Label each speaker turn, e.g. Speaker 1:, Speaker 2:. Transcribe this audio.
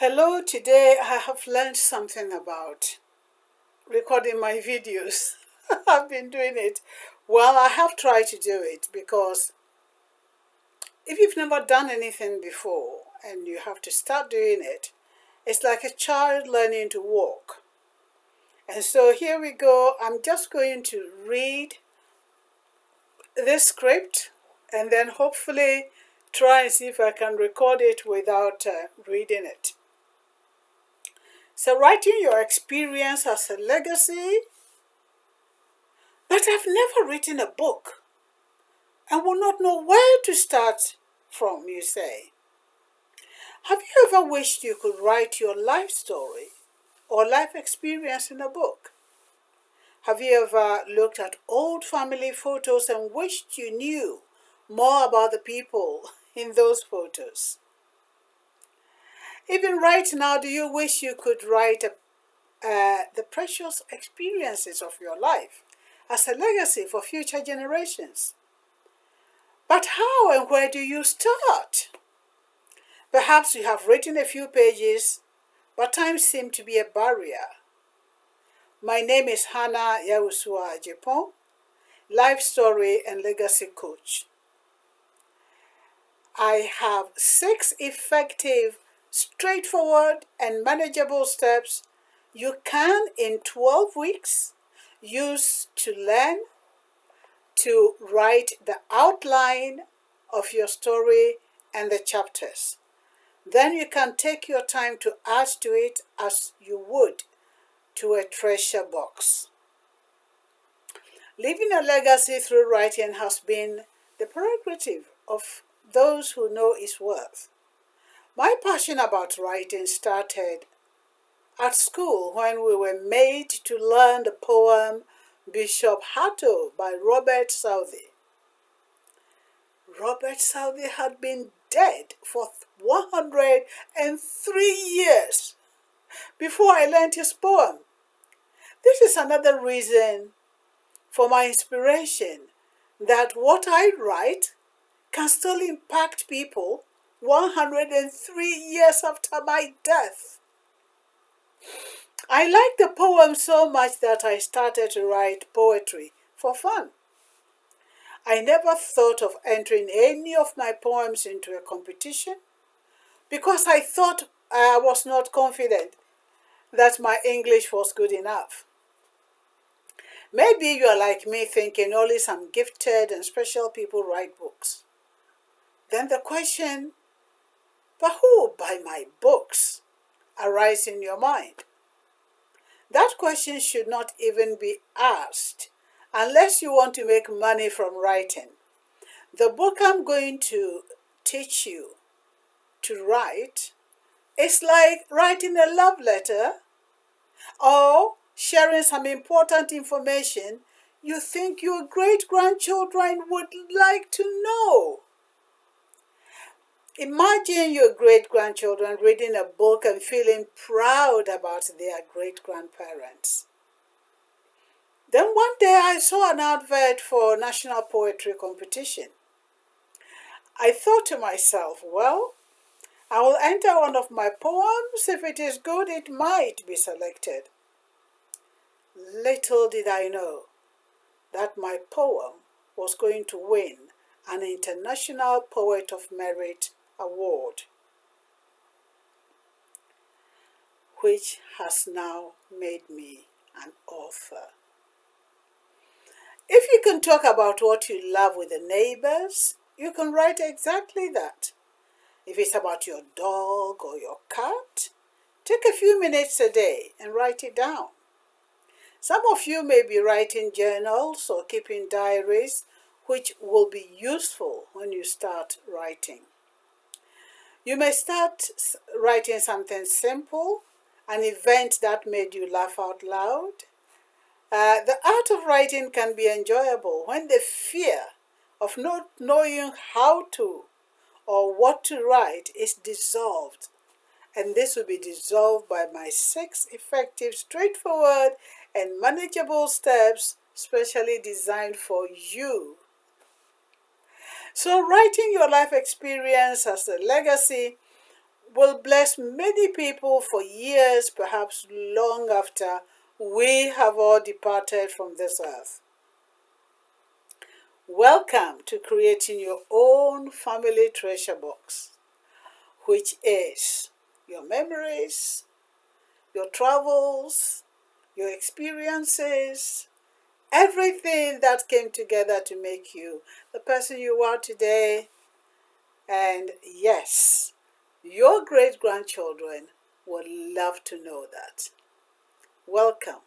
Speaker 1: Hello, today I have learned something about recording my videos. I've been doing it. Well, I have tried to do it because if you've never done anything before and you have to start doing it, it's like a child learning to walk. And so here we go. I'm just going to read this script and then hopefully try and see if I can record it without reading it. So, writing your experience as a legacy. But I've never written a book and will not know where to start from, you say. Have you ever wished you could write your life story or life experience in a book? Have you ever looked at old family photos and wished you knew more about the people in those photos? Even right now, do you wish you could write the precious experiences of your life as a legacy for future generations? But how and where do you start? Perhaps you have written a few pages, but time seems to be a barrier. My name is Hannah Yawusua Ajepon, life story and legacy coach. I have 6 effective, straightforward, and manageable steps you can, in 12 weeks, use to learn to write the outline of your story and the chapters. Then you can take your time to add to it as you would to a treasure box. Leaving a legacy through writing has been the prerogative of those who know its worth. My passion about writing started at school when we were made to learn the poem Bishop Hatto by Robert Southey. Robert Southey had been dead for 103 years before I learned his poem. This is another reason for my inspiration that what I write can still impact people 103 years after my death. I like the poem so much that I started to write poetry for fun. I never thought of entering any of my poems into a competition because I thought I was not confident that my English was good enough. Maybe you are like me thinking only some gifted and special people write books. Then the question, but who will buy my books, arises in your mind. That question should not even be asked unless you want to make money from writing. The book I'm going to teach you to write is like writing a love letter or sharing some important information you think your great-grandchildren would like to know. Imagine your great-grandchildren reading a book and feeling proud about their great-grandparents. Then one day I saw an advert for National Poetry Competition. I thought to myself, well, I will enter one of my poems. If it is good, it might be selected. Little did I know that my poem was going to win an International Poet of Merit award, which has now made me an author. If you can talk about what you love with the neighbors, you can write exactly that. If it's about your dog or your cat, take a few minutes a day and write it down. Some of you may be writing journals or keeping diaries, which will be useful when you start writing. You may start writing something simple, an event that made you laugh out loud. The art of writing can be enjoyable when the fear of not knowing how to or what to write is dissolved. And this will be dissolved by my 6 effective, straightforward, and manageable steps specially designed for you. So writing your life experience as a legacy will bless many people for years, perhaps long after we have all departed from this earth. Welcome to creating your own family treasure box, which is your memories, your travels, your experiences, everything that came together to make you the person you are today. And yes, your great grandchildren would love to know that. Welcome.